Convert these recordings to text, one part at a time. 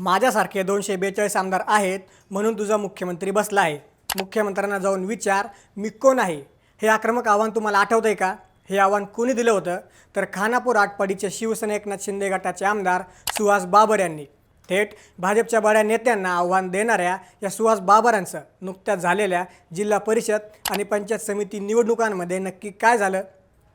माझ्यासारखे 242 आमदार आहेत म्हणून तुझा मुख्यमंत्री बसला आहे। मुख्यमंत्र्यांना जाऊन विचार मी कोण आहे। हे आक्रमक आव्हान तुम्हाला आठवतंय का? हे आव्हान कोणी दिलं होतं? तर खानापूर आटपाडीचे शिवसेना एकनाथ शिंदे गटाचे आमदार सुहास बाबर यांनी। थेट भाजपच्या बड्या नेत्यांना आव्हान देणाऱ्या या सुहास बाबरांचं नुकत्याच झालेल्या जिल्हा परिषद आणि पंचायत समिती निवडणुकांमध्ये नक्की काय झालं?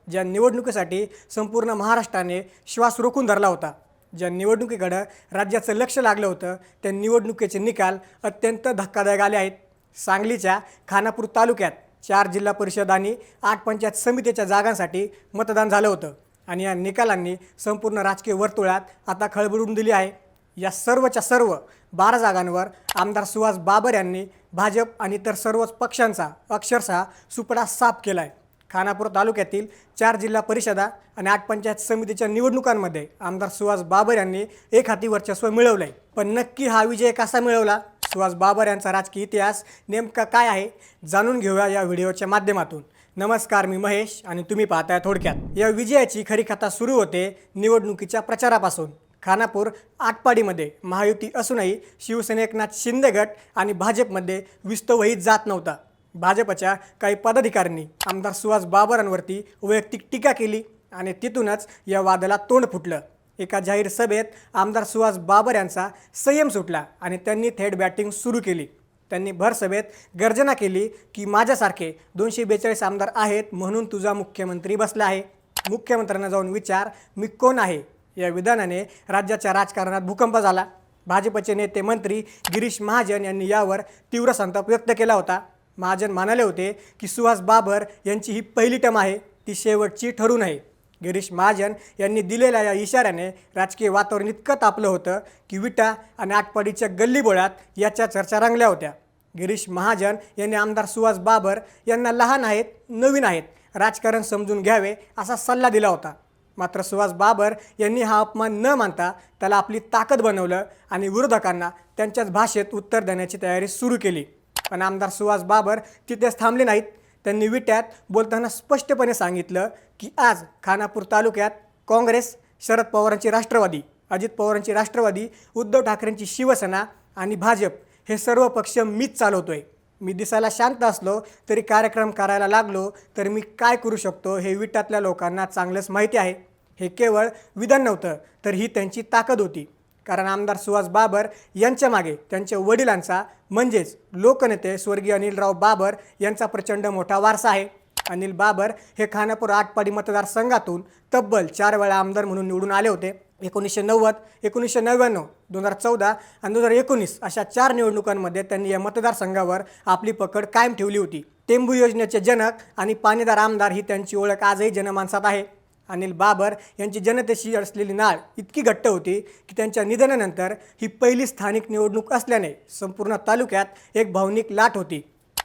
ज्या निवडणुकीसाठी संपूर्ण महाराष्ट्राने श्वास रोखून धरला होता, ज्या निवडणुकीकडे राज्याचं लक्ष लागलं होतं, त्या निवडणुकीचे निकाल अत्यंत धक्कादायक आले आहेत। सांगलीच्या खानापूर तालुक्यात 4 जिल्हा परिषद आणि 8 पंचायत समितीच्या जागांसाठी मतदान झालं होतं आणि या निकालांनी संपूर्ण राजकीय वर्तुळात आता खळबळून दिली आहे। या सर्वच्या सर्व 12 जागांवर आमदार सुहास बाबर यांनी भाजप आणि इतर सर्वच पक्षांचा अक्षरशः सुपडा साफ केला आहे। खानापूर तालुक्यातील 4 जिल्हा परिषदा आणि 8 पंचायत समितीच्या निवडणुकांमध्ये आमदार सुहास बाबर यांनी एक हाती वर्चस्व मिळवलं आहे। पण नक्की हा विजय कसा मिळवला? सुहास बाबर यांचा राजकीय इतिहास नेमका काय आहे जाणून घेऊया या व्हिडिओच्या माध्यमातून। नमस्कार, मी महेश आणि तुम्ही पाहताय थोडक्यात। या विजयाची खरी कथा सुरू होते निवडणुकीच्या प्रचारापासून। खानापूर आटपाडीमध्ये महायुती असूनही शिवसेना एकनाथ शिंदे गट आणि भाजपमध्ये विस्तवही जात नव्हता। भाजपच्या काही पदाधिकाऱ्यांनी आमदार सुहास बाबरांवरती वैयक्तिक टीका केली आणि तिथूनच या वादाला तोंड फुटलं। एका जाहीर सभेत आमदार सुहास बाबर यांचा संयम सुटला आणि त्यांनी थेट बॅटिंग सुरू केली। त्यांनी भर सभेत गर्जना केली की माझ्यासारखे 242 आमदार आहेत म्हणून तुझा मुख्यमंत्री बसला आहे। मुख्यमंत्र्यांना जाऊन विचार मी कोण आहे। या विधानाने राज्याच्या राजकारणात भूकंप झाला। भाजपचे नेते मंत्री गिरीश महाजन यांनी यावर तीव्र संताप व्यक्त केला होता। महाजन म्हणाले होते की सुहास बाबर यांची ही पहिली टर्म आहे, ती शेवटची ठरू नये। गिरीश महाजन यांनी दिलेल्या या इशाऱ्याने राजकीय वातावरण इतकं तापलं होतं की विटा आणि आटपाडीच्या गल्लीबोळात याच्या चर्चा रंगल्या होत्या। गिरीश महाजन यांनी आमदार सुहास बाबर यांना लहान आहेत, नवीन आहेत, राजकारण समजून घ्यावे असा सल्ला दिला होता। मात्र सुहास बाबर यांनी हा अपमान न मानता त्याला आपली ताकद बनवलं आणि विरोधकांना त्यांच्याच भाषेत उत्तर देण्याची तयारी सुरू केली। पण आमदार सुहास बाबर तिथेच थांबले नाहीत। त्यांनी विट्यात बोलताना स्पष्टपणे सांगितलं की आज खानापूर तालुक्यात काँग्रेस, शरद पवारांची राष्ट्रवादी, अजित पवारांची राष्ट्रवादी, उद्धव ठाकरेंची शिवसेना आणि भाजप हे सर्व पक्ष मीच चालवतोय। मी दिसायला शांत असलो तरी कार्यक्रम करायला लागलो तर मी काय करू शकतो हे विट्यातल्या लोकांना चांगलंच माहिती आहे। हे केवळ विधान नव्हतं तर ही त्यांची ताकद होती। कारण आमदार सुहास बाबर यांच्या मागे त्यांच्या वडिलांचा म्हणजेच लोकनेते स्वर्गीय अनिलराव बाबर यांचा प्रचंड मोठा वारसा आहे। अनिल बाबर हे खानापूर आटपाडी मतदारसंघातून तब्बल 4 वेळा आमदार म्हणून निवडून आले होते। 1990, 1999, 2014 आणि 2019 अशा 4 निवडणुकांमध्ये त्यांनी या मतदारसंघावर आपली पकड कायम ठेवली होती। टेंभू योजनेचे जनक आणि पाणीदार आमदार ही त्यांची ओळख आजही जनमानसात आहे। अनिल बाबर यांची जनतेशी असलेली नाळ इतकी घट्ट होती की त्यांच्या निधनानंतर ही पहिली स्थानिक निवडणूक असल्याने संपूर्ण तालुक्यात एक भावनिक लाट होती।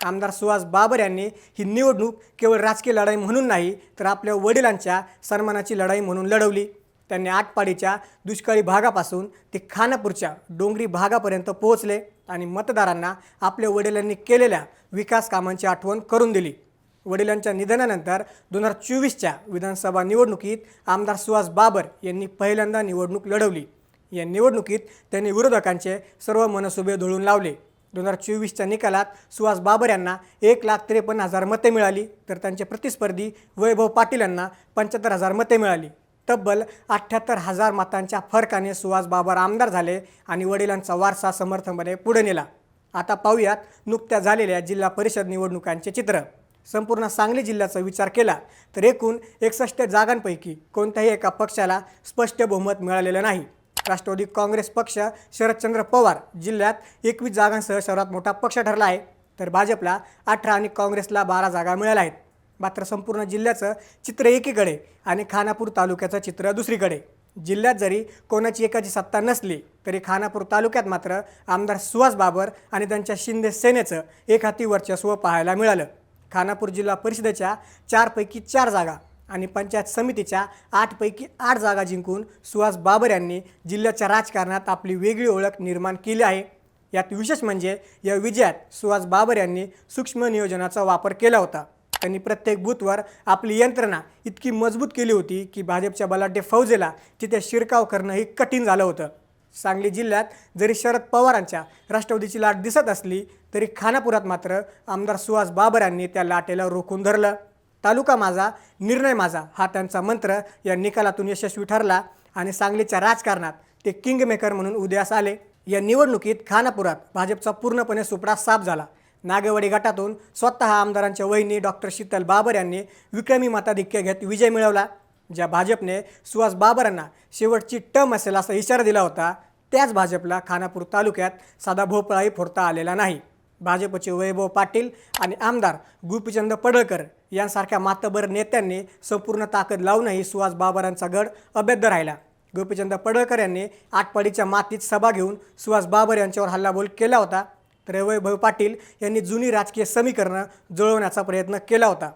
आमदार सुहास बाबर यांनी ही निवडणूक केवळ राजकीय लढाई म्हणून नाही तर आपल्या वडिलांच्या सन्मानाची लढाई म्हणून लढवली। त्यांनी आटपाडीच्या दुष्काळी भागापासून ते खानापूरच्या डोंगरी भागापर्यंत पोहोचले आणि मतदारांना आपल्या वडिलांनी केलेल्या विकास कामांची आठवण करून दिली। वडिलांच्या निधनानंतर 2024च्या विधानसभा निवडणुकीत आमदार सुहास बाबर यांनी पहिल्यांदा निवडणूक लढवली। या निवडणुकीत त्यांनी विरोधकांचे सर्व मनसुबे धुळून लावले। 2024च्या निकालात सुहास बाबर यांना 1,53,000 मते मिळाली तर त्यांचे प्रतिस्पर्धी वैभव पाटील यांना 75,000 मते मिळाली। तब्बल 78,000 मतांच्या फरकाने सुहास बाबर आमदार झाले आणि वडिलांचा वारसा समर्थपणे पुढे नेला। आता पाहूयात नुकत्याच झालेल्या जिल्हा परिषद निवडणुकांचे चित्र। संपूर्ण सांगली जिल्ह्याचा विचार केला तर एकूण 61 जागांपैकी कोणत्याही एका पक्षाला स्पष्ट बहुमत मिळालेलं नाही। राष्ट्रवादी काँग्रेस पक्ष शरदचंद्र पवार जिल्ह्यात 21 जागांसह सर्वात मोठा पक्ष ठरला आहे तर भाजपला 18 आणि काँग्रेसला 12 जागा मिळाल्या आहेत। मात्र संपूर्ण जिल्ह्याचं चित्र एकीकडे आणि खानापूर तालुक्याचं चित्र दुसरीकडे। जिल्ह्यात जरी कोणाची एकाची सत्ता नसली तरी खानापूर तालुक्यात मात्र आमदार सुहास बाबर आणि त्यांच्या शिंदे सेनेचं एक हाती वर्चस्व पाहायला मिळालं। खानापूर जिल्हा परिषदेच्या 4 पैकी 4 जागा आणि पंचायत समितीच्या 8 पैकी 8 जागा जिंकून सुहास बाबर यांनी जिल्ह्याच्या राजकारणात आपली वेगळी ओळख निर्माण केली आहे। यात विशेष म्हणजे या विजयात सुहास बाबर यांनी सूक्ष्म नियोजनाचा वापर केला होता। त्यांनी प्रत्येक बूथवर आपली यंत्रणा इतकी मजबूत केली होती की भाजपच्या बलाढ्य फौजेला तिथे शिरकाव करणंही कठीण झालं होतं। सांगली जिल्ह्यात जरी शरद पवारांच्या राष्ट्रवादीची लाट दिसत असली तरी खानापुरात मात्र आमदार सुहास बाबर यांनी त्या लाटेला रोखून धरलं. तालुका माझा, निर्णय माझा हा त्यांचा मंत्र या निकालातून यशस्वी ठरला आणि सांगलीच्या राजकारणात ते किंगमेकर म्हणून उदयास आले. या निवडणुकीत खानापुरात भाजपचा पूर्णपणे सुपडा साफ झाला. नागेवाडी गटातून स्वतः आमदारांच्या वहिनी डॉक्टर शीतल बाबर यांनी विक्रमी मताधिक्य घेत विजय मिळवला. ज्या भाजपने सुहास बाबरांना शेवटची टर्म असेल असा इशारा दिला होता, त्याच भाजपला खानापूर तालुक्यात साधा भोपळाही फोडता आलेला नाही. भाजपचे वैभव पाटील आणि आमदार गोपीचंद पडळकर यांसारख्या मातबर नेत्यांनी संपूर्ण ताकद लावूनही सुहास बाबरांचा गड अभेद्य राहिला. गोपीचंद पडळकर यांनी आटपाडीच्या मातीत सभा घेऊन सुहास बाबर यांच्यावर हल्लाबोल केला होता, तर वैभव पाटील यांनी जुनी राजकीय समीकरणं जुळवण्याचा प्रयत्न केला होता.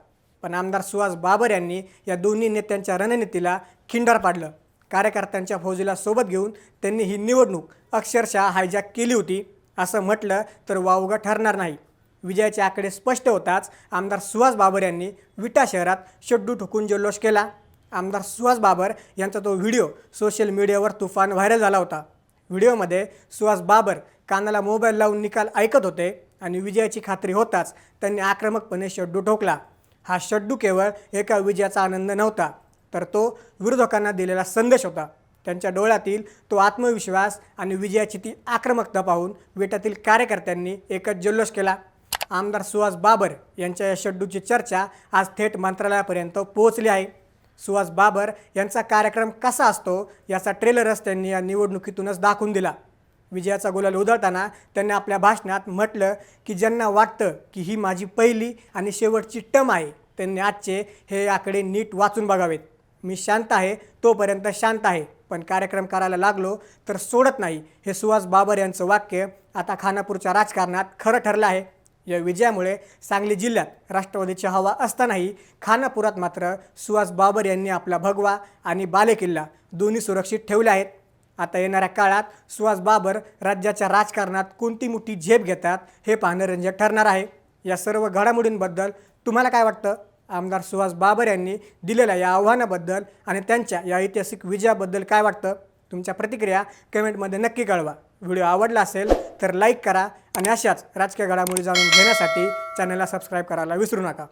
पण आमदार सुहास बाबर यांनी या दोन्ही नेत्यांच्या रणनीतीला खिंडार पाडलं. कार्यकर्त्यांच्या फौजीला सोबत घेऊन त्यांनी ही निवडणूक अक्षरशः हायजॅक केली होती असं म्हटलं तर वावगं ठरणार नाही. विजयाचे आकडे स्पष्ट होताच आमदार सुहास बाबर यांनी विटा शहरात शड्डू ठोकून जल्लोष केला. आमदार सुहास बाबर यांचा तो व्हिडिओ सोशल मीडियावर तुफान व्हायरल झाला होता. व्हिडिओमध्ये सुहास बाबर कानाला मोबाईल लावून निकाल ऐकत होते आणि विजयाची खात्री होताच त्यांनी आक्रमकपणे शड्डू ठोकला. हा शड्डू केवळ एका विजयाचा आनंद नव्हता, तर तो विरोधकांना दिलेला संदेश होता. त्यांच्या डोळ्यातील तो आत्मविश्वास आणि विजयाची ती आक्रमकता पाहून विट्यातील कार्यकर्त्यांनी एकच जल्लोष केला. आमदार सुहास बाबर यांच्या या शड्डूची चर्चा आज थेट मंत्रालयापर्यंत पोहोचली आहे. सुहास बाबर यांचा कार्यक्रम कसा असतो याचा ट्रेलरच त्यांनी या निवडणुकीतूनच दाखवून दिला. विजयाचा गुलाल उधळताना त्यांनी आपल्या भाषणात म्हटलं की ज्यांना वाटतं की ही माझी पहिली आणि शेवटची टर्म आहे त्यांनी आजचे हे आकडे नीट वाचून बघावेत. मी शांत आहे तोपर्यंत शांत आहे, पण कार्यक्रम करायला लागलो तर सोडत नाही, हे सुहास बाबर यांचं वाक्य आता खानापूरच्या राजकारणात खरं ठरलं आहे. या विजयामुळे सांगली जिल्ह्यात राष्ट्रवादीची हवा असतानाही खानापुरात मात्र सुहास बाबर यांनी आपला भगवा आणि बालेकिल्ला दोन्ही सुरक्षित ठेवले आहेत. आता येणाऱ्या काळात सुहास बाबर राज्याच्या राजकारणात कोणती मोठी झेप घेतात हे पाहणं रंजक ठरणार आहे. या सर्व घडामोडींबद्दल तुम्हाला काय वाटतं? आमदार सुहास बाबर यांनी दिलेल्या या आव्हानाबद्दल आणि त्यांच्या या ऐतिहासिक विजयाबद्दल काय वाटतं? तुमच्या प्रतिक्रिया कमेंटमध्ये नक्की कळवा. व्हिडिओ आवडला असेल तर लाईक करा आणि अशाच राजकीय घडामोडी जाणून घेण्यासाठी चॅनलला सबस्क्राईब करायला विसरू नका.